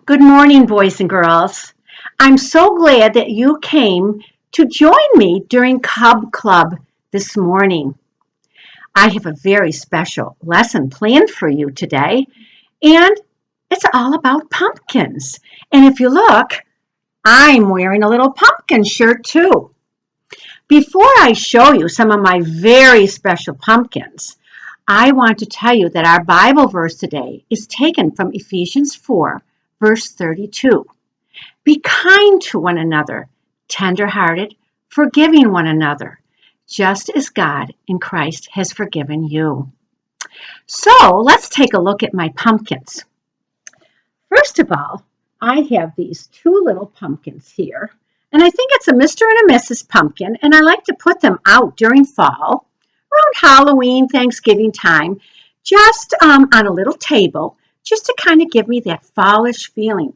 Good morning, boys and girls. I'm so glad that you came to join me during Cub Club this morning. I have a very special lesson planned for you today, and it's all about pumpkins. And if you look, I'm wearing a little pumpkin shirt too. Before I show you some of my very special pumpkins, I want to tell you that our Bible verse today is taken from Ephesians 4, verse 32. Be kind to one another, tender-hearted, forgiving one another, just as God in Christ has forgiven you. So let's take a look at my pumpkins. First of all, I have these two little pumpkins here, and I think it's a Mr. and a Mrs. Pumpkin, and I like to put them out during fall, around Halloween, Thanksgiving time, just on a little table, just to kind of give me that fallish feeling.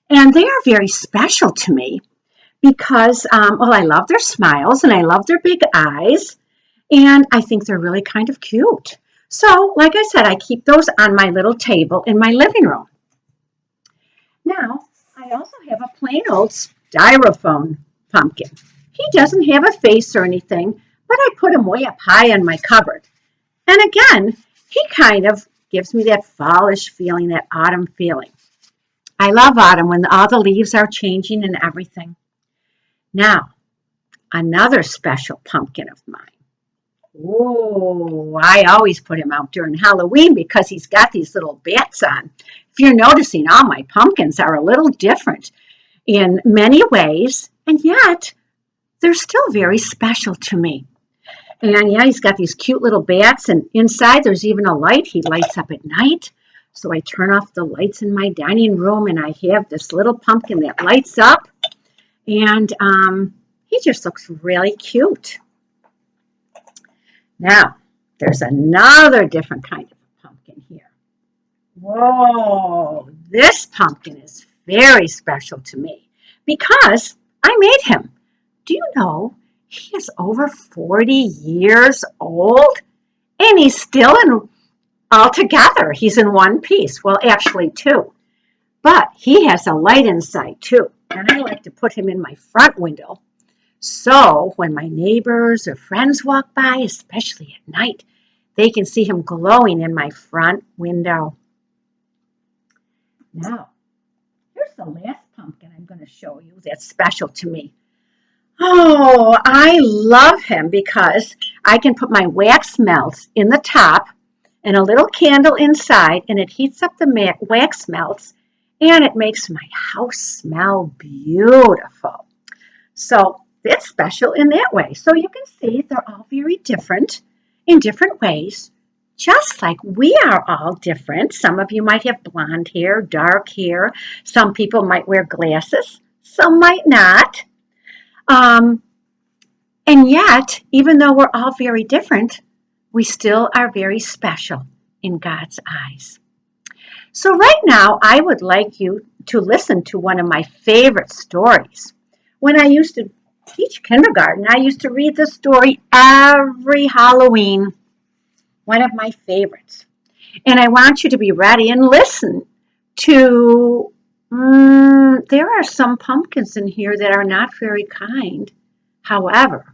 And they are very special to me because, I love their smiles and I love their big eyes, and I think they're really kind of cute. So, like I said, I keep those on my little table in my living room. Now, I also have a plain old styrofoam pumpkin. He doesn't have a face or anything, but I put him way up high on my cupboard. And again, he kind of gives me that fallish feeling, that autumn feeling. I love autumn when all the leaves are changing and everything. Now, another special pumpkin of mine. Oh, I always put him out during Halloween because he's got these little bats on. If you're noticing, all my pumpkins are a little different in many ways, and yet they're still very special to me. And yeah, he's got these cute little bats, and inside there's even a light. He lights up at night. So I turn off the lights in my dining room, and I have this little pumpkin that lights up, and he just looks really cute. Now, there's another different kind of pumpkin here. Whoa, this pumpkin is very special to me because I made him. Do you know he is over 40 years old, and he's still in all together. He's in one piece. Well, actually two. But he has a light inside too. And I like to put him in my front window. So when my neighbors or friends walk by, especially at night, they can see him glowing in my front window. Now, here's the last pumpkin I'm going to show you that's special to me. Oh, I love him because I can put my wax melts in the top and a little candle inside, and it heats up the wax melts, and it makes my house smell beautiful. So that's special in that way. So you can see they're all very different in different ways, just like we are all different. Some of you might have blonde hair, dark hair. Some people might wear glasses. Some might not. And yet, even though we're all very different, we still are very special in God's eyes. So right now, I would like you to listen to one of my favorite stories. When I used to teach kindergarten, I used to read this story every Halloween, one of my favorites. And I want you to be ready and listen to, there are some pumpkins in here that are not very kind. However,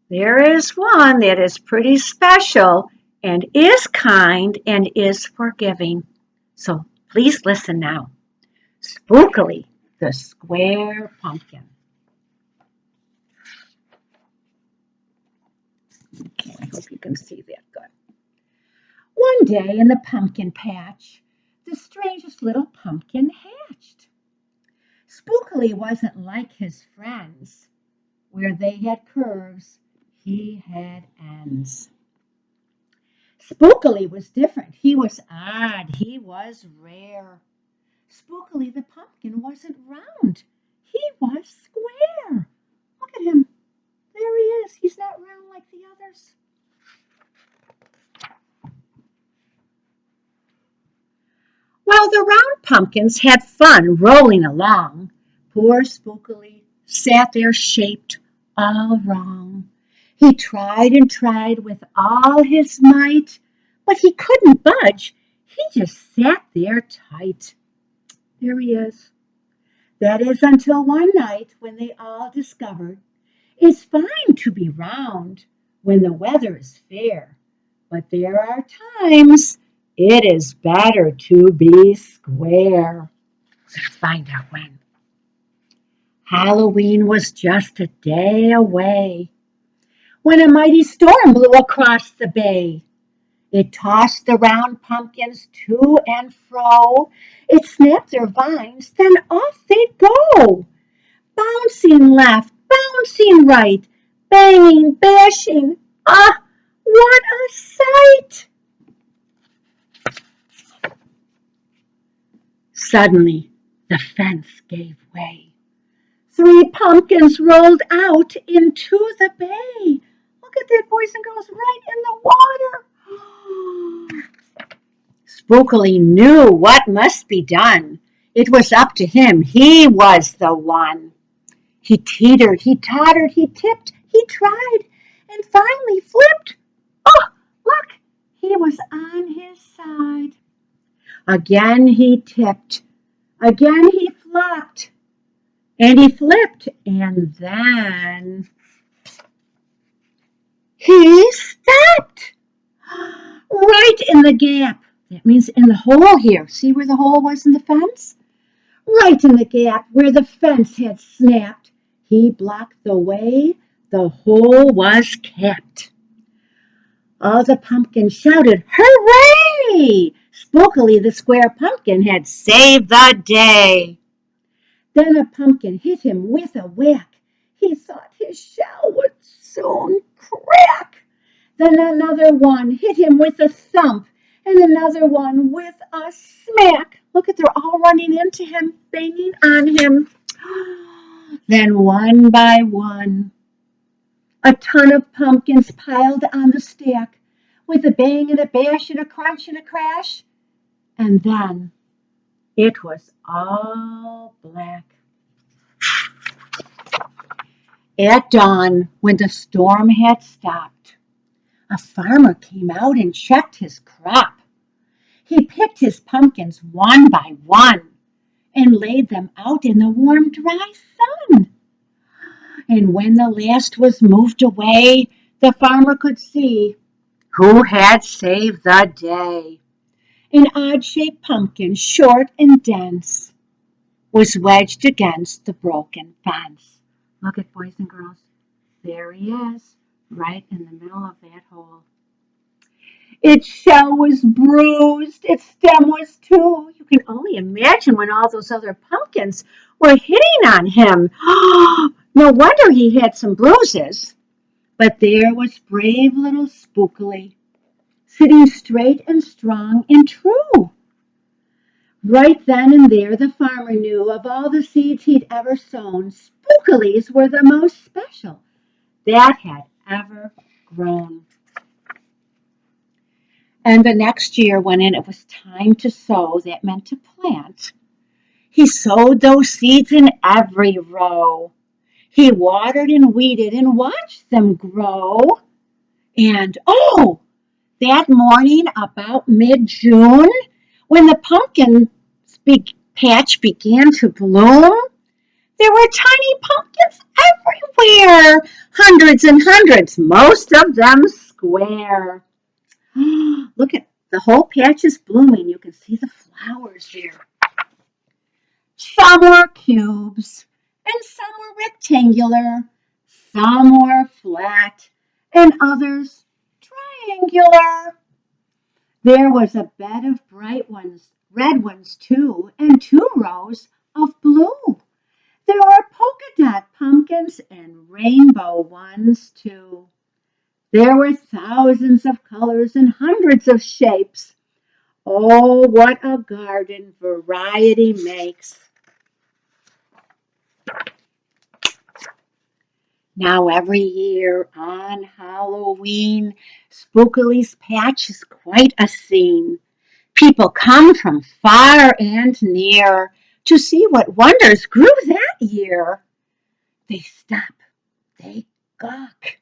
there is one that is pretty special and is kind and is forgiving. So please listen now. Spookley, the square pumpkin. Okay, I hope you can see that good. One day in the pumpkin patch, the strangest little pumpkin hatched. Spookley wasn't like his friends. Where they had curves, he had ends. Spookley was different. He was odd. He was rare. Spookley the pumpkin wasn't round. He was square. Look at him. There he is. He's not round like the others. While the round pumpkins had fun rolling along, poor Spookley sat there shaped all wrong. He tried and tried with all his might, but he couldn't budge. He just sat there tight. There he is. That is until one night when they all discovered it's fine to be round when the weather is fair, but there are times it is better to be square. Let's find out when. Halloween was just a day away when a mighty storm blew across the bay. It tossed the round pumpkins to and fro. It snapped their vines, then off they'd go. Bouncing left, bouncing right, banging, bashing. Ah, what a sight! Suddenly, the fence gave way. 3 pumpkins rolled out into the bay. Look at that, boys and girls, right in the water. Spookley knew what must be done. It was up to him. He was the one. He teetered, he tottered, he tipped, he tried, and finally flipped. Oh, look, he was on his side. Again he tipped, again he flopped, and he flipped, and then he stepped right in the gap. That means in the hole here. See where the hole was in the fence? Right in the gap where the fence had snapped. He blocked the way the hole was kept. All the pumpkins shouted, "Hooray!" Spookily the square pumpkin had saved the day. Then a pumpkin hit him with a whack. He thought his shell would soon crack. Then another one hit him with a thump, and another one with a smack. Look at, they're all running into him, banging on him. Then one by one, a ton of pumpkins piled on the stack with a bang and a bash and a crunch and a crash. And then it was all black. At dawn, when the storm had stopped, a farmer came out and checked his crop. He picked his pumpkins one by one and laid them out in the warm, dry sun. And when the last was moved away, the farmer could see who had saved the day. An odd-shaped pumpkin, short and dense, was wedged against the broken fence. Look at, boys and girls. There he is, right in the middle of that hole. Its shell was bruised, its stem was too. You can only imagine when all those other pumpkins were hitting on him. No wonder he had some bruises. But there was brave little Spookley, sitting straight and strong and true. Right then and there the farmer knew of all the seeds he'd ever sown, Spookleys were the most special that had ever grown. And the next year, when it was time to sow, that meant to plant, he sowed those seeds in every row. He watered and weeded and watched them grow. And that morning about mid-June, when the pumpkin patch began to bloom, there were tiny pumpkins everywhere, hundreds and hundreds, most of them square. Look at, the whole patch is blooming. You can see the flowers there. Some were cubes, and some were rectangular, some were flat, and others triangular. There was a bed of bright ones, red ones too, and 2 rows of blue. There were polka dot pumpkins and rainbow ones too. There were thousands of colors and hundreds of shapes. Oh, what a garden variety makes. Now every year on Halloween, Spookely's patch is quite a scene. People come from far and near to see what wonders grew that year. They stop, they gawk,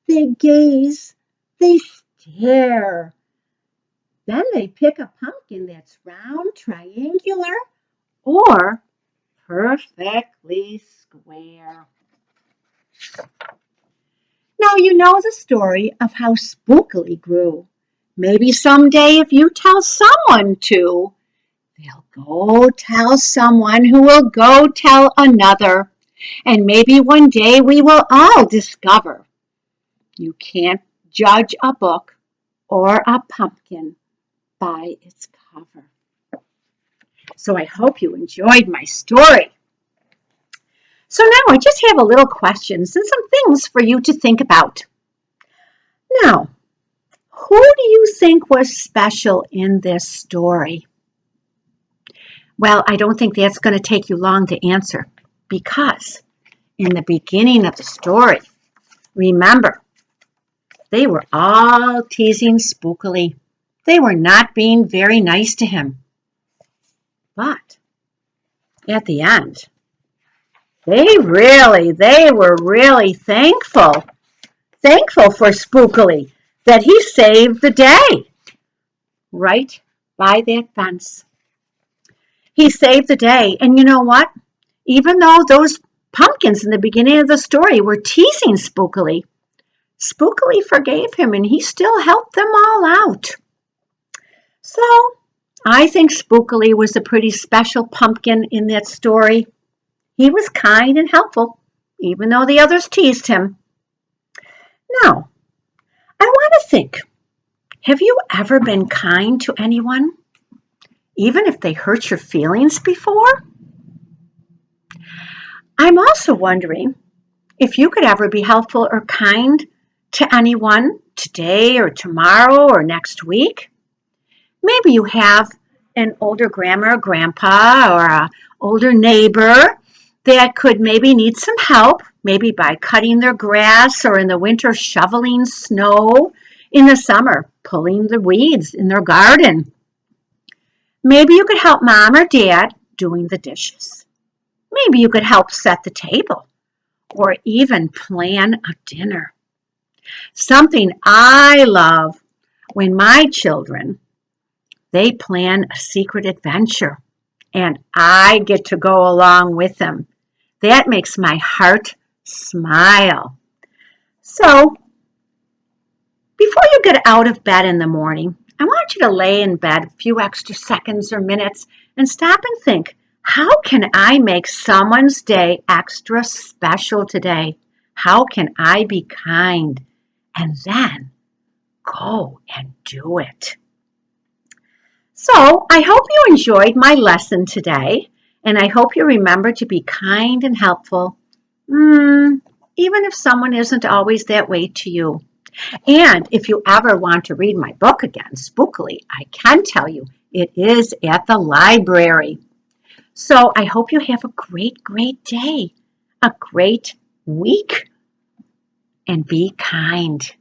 they gaze, they stare. Then they pick a pumpkin that's round, triangular, or perfectly square. Now you know the story of how Spookley grew. Maybe someday if you tell someone to, they'll go tell someone who will go tell another. And maybe one day we will all discover you can't judge a book or a pumpkin by its cover. So I hope you enjoyed my story. So now I just have a little questions and some things for you to think about. Now, who do you think was special in this story? Well, I don't think that's going to take you long to answer because in the beginning of the story, remember, they were all teasing Spookily. They were not being very nice to him. But at the end, they were really thankful for Spookily that he saved the day right by that fence. He saved the day, and you know what? Even though those pumpkins in the beginning of the story were teasing Spookily, Spookily forgave him and he still helped them all out. So I think Spookily was a pretty special pumpkin in that story. He was kind and helpful, even though the others teased him. Now, I want to think, have you ever been kind to anyone, even if they hurt your feelings before? I'm also wondering if you could ever be helpful or kind to anyone today or tomorrow or next week. Maybe you have an older grandma or grandpa or an older neighbor that could maybe need some help, maybe by cutting their grass or in the winter shoveling snow, in the summer pulling the weeds in their garden. Maybe you could help mom or dad doing the dishes. Maybe you could help set the table or even plan a dinner. Something I love when my children, they plan a secret adventure and I get to go along with them. That makes my heart smile. So, before you get out of bed in the morning, I want you to lay in bed a few extra seconds or minutes and stop and think, how can I make someone's day extra special today? How can I be kind? And then go and do it. So I hope you enjoyed my lesson today, and I hope you remember to be kind and helpful, even if someone isn't always that way to you. And if you ever want to read my book again, Spookley, I can tell you it is at the library. So I hope you have a great, great day, a great week, and be kind.